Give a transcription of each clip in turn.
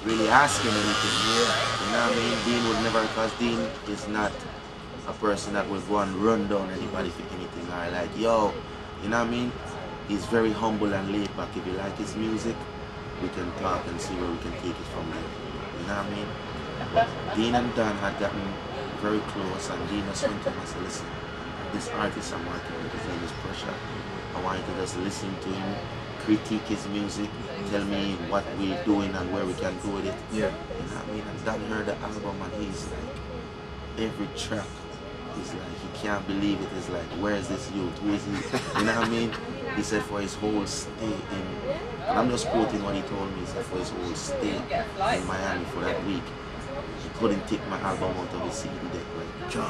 really ask him anything. Yeah. You know what I mean? Dean would never, because Dean is not a person that will go and run down anybody for anything, or like, yo, you know what I mean? He's very humble and laid back. If you like his music, we can talk and see where we can take it from there. You know what I mean? But Dean and Dan had gotten very close, and Dean just went to him and said, listen, this artist I'm working with, his name is Pressure. I want you to just listen to him, critique his music, tell me what we're doing and where we can go with it. Yeah. You know what I mean? And Dan heard the album and he's like, every track, he's like, he can't believe it. He's like, where is this youth? Who is he? You know what I mean? He said for his whole stay in, and I'm just quoting what he told me, he said for his whole stay in Miami for that week, he couldn't take my album out of his CD deck. Like, you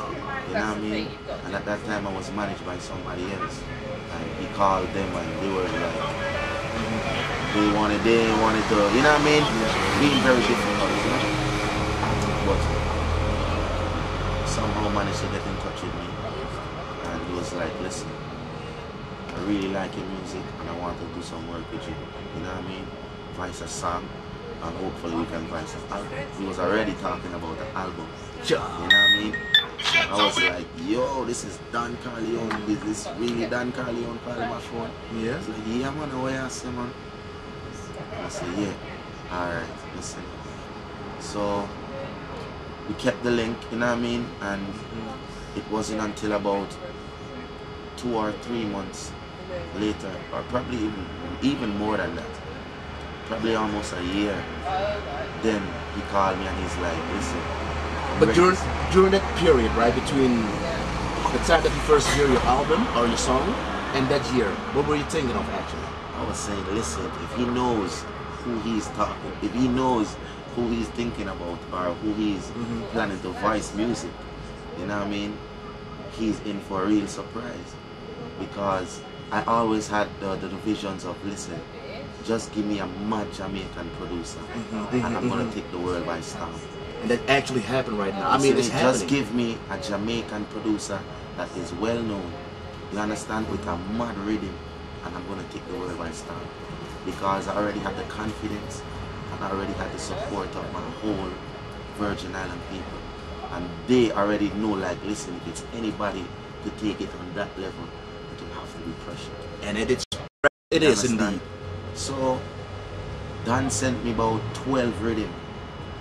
know what I mean? And at that time I was managed by somebody else. And he called them and they were like, they wanted to, you know what I mean? Being very difficult, you know? But somehow managed to get in touch with me. And he was like, listen, I really like your music and I want to do some work with you. You know what I mean? Vice a song and hopefully we can vice an album. He was already talking about the album. You know what I mean? I was like, yo, this is Don Carleone. Is this really Don Carleone calling my phone? Yeah. He's like, yeah man, what you say, man? I said, yeah. Alright, listen. So we kept the link, you know what I mean? And it wasn't until about 2 or 3 months later, or probably even more than that, probably almost a year, then he called me and he's like, listen. But during that period, right, between the time that you first hear your album or your song and that year, what were you thinking of actually? I was saying, listen, if he knows who he's talking, if he knows who he's thinking about or who he's planning to voice music, you know what I mean? He's in for a real surprise. Because I always had the visions of, listen, just give me a mad Jamaican producer and I'm going to take the world by storm. And that actually happened right now. I mean, it's happening. Just give me a Jamaican producer that is well known, you understand, with a mad rhythm, and I'm going to take the world by storm. Because I already had the confidence and I already had the support of my whole Virgin Island people. And they already know, like, listen, if it's anybody to take it on that level, it will have to be Pressure. And it is indeed. So Dan sent me about 12 rhythm,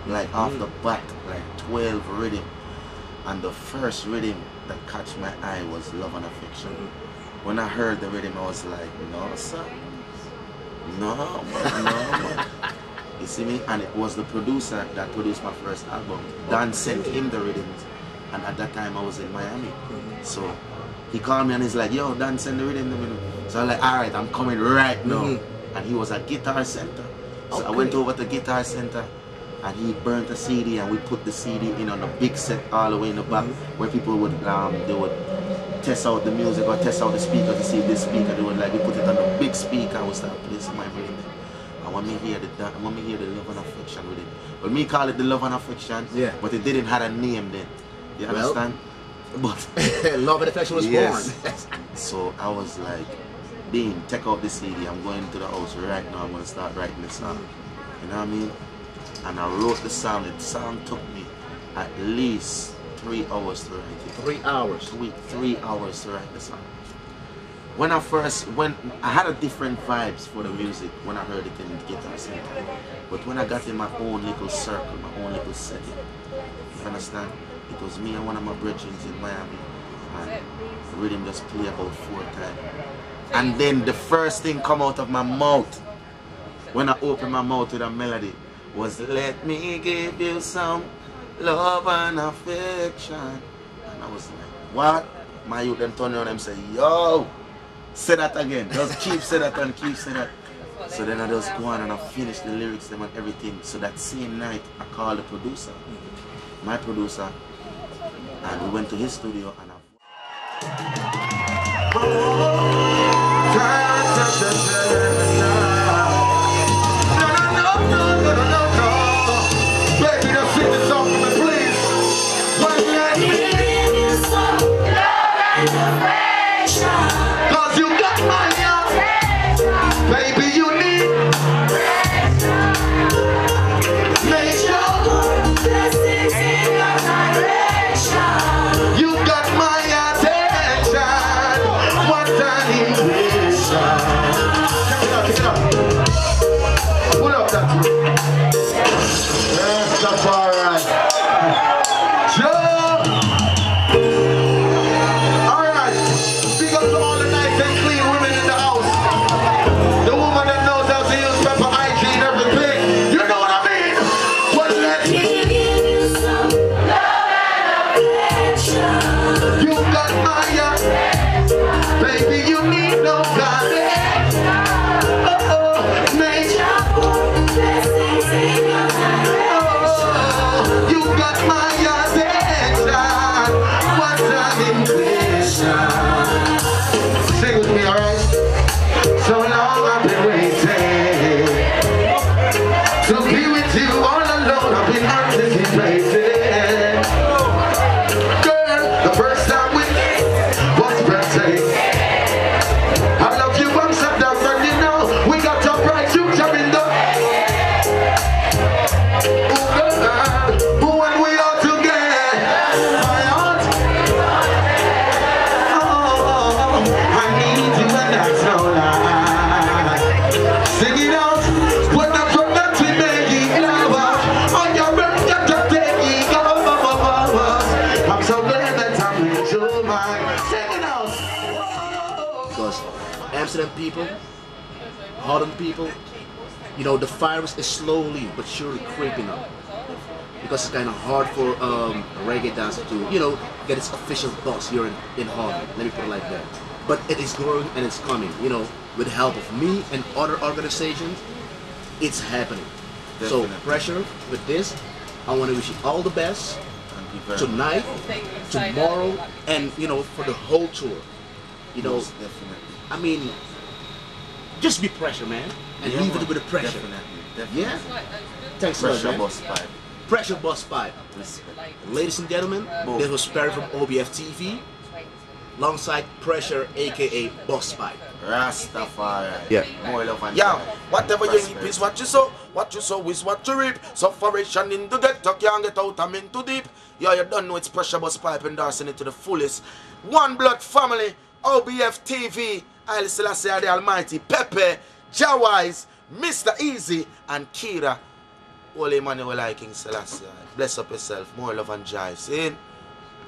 like off the bat, like 12 rhythm. And the first rhythm that caught my eye was Love and Affection. When I heard the rhythm, I was like, no, sir. No, man, no, man. You see me? And it was the producer that produced my first album. Dan sent him the rhythms. And at that time, I was in Miami. So he called me and he's like, yo, Dan, send the rhythm. So I'm like, all right, I'm coming right now. And he was at Guitar Center. So I went over to Guitar Center and he burnt a CD and we put the CD in on a big set all the way in the back where people would, they would test out the music or test out the speaker to see if this speaker, they would like, we put it on the big speaker and we start playing some my rhythm. And when me hear the Love and Affection with it. But me call it the Love and Affection, but it didn't have a name then. You understand? But Love and Affection was born. So I was like, Dean, take out the CD, I'm going to the house right now, I'm going to start writing the song. You know what I mean? And I wrote the song. The song took me at least 3 hours to write it. 3 hours? 3 hours to write the song. When I first went, I had a different vibes for the music when I heard it in the Guitar Center. But when I got in my own little circle, my own little setting, you understand? It was me and one of my brethren in Miami, and the rhythm just played about 4 times. And then the first thing come out of my mouth, when I opened my mouth with a melody, was let me give you some love and affection. And I was like, what? My youth them turn around and say, yo, say that again. Just keep say that and keep say that. So then I just go on and I finish the lyrics them and everything. So that same night I called the producer, my producer, and we went to his studio and Baby, just sing this song for me, please. Cause you got my love. Baby, you need. Rastafari. Jump! Alright. Big up to all the nice and clean women in the house. The woman that knows how to use pepper IG and everything. You know what I mean? What's that? You got my baby, you need nobody. You got my attention. What an impression. Sing with me, alright? So long I've been waiting to be with you all alone. I've been anticipating. Girl, the first time we was breathtaking. I love you, Amsterdam, and you know we got a bright future in the. When we are together, my heart, oh, I need you and that's no lie. Sing it out, when I forgot to make it love, on your birth, get to take it off. I'm so glad that I'm with you, man. Sing it out. Because Amsterdam people, Holland people, you know, the virus is slowly but surely creeping up. Because it's kind of hard for a reggae dancer to, you know, get its official buzz here in Holland. Let me put it like that. But it is growing and it's coming, you know, with the help of me and other organizations, it's happening. Definitely. So pressure with this, I want to wish you all the best tonight, tomorrow, and, you know, for the whole tour. You know, Most definitely. I mean, just be pressure, man, and Yeah, leave man. it with the pressure. Definitely. Yeah? Thanks a lot, Pressure man. bus pipe. Pressure Bus Pipe. Respect. Ladies and gentlemen, this was Perry from OBF-TV, alongside Pressure, aka Bus Pipe. Rastafari. Yeah. More love and Yeah, joy. whatever you reap is what you sow. What you sow is what you reap. Sufferation in the ghetto can't get out, I'm in too deep. Yeah, you don't know it's Pressure Bus Pipe endorsing it to the fullest. One blood family, OBF-TV, Haile Selassie the Almighty, Pepe, Jawise, Mr. Easy, and Kira. Holy Emmanuel like King Selassie. Bless up yourself. More love and joy. See?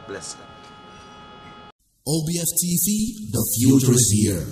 Bless you. OBF-TV, the future is here.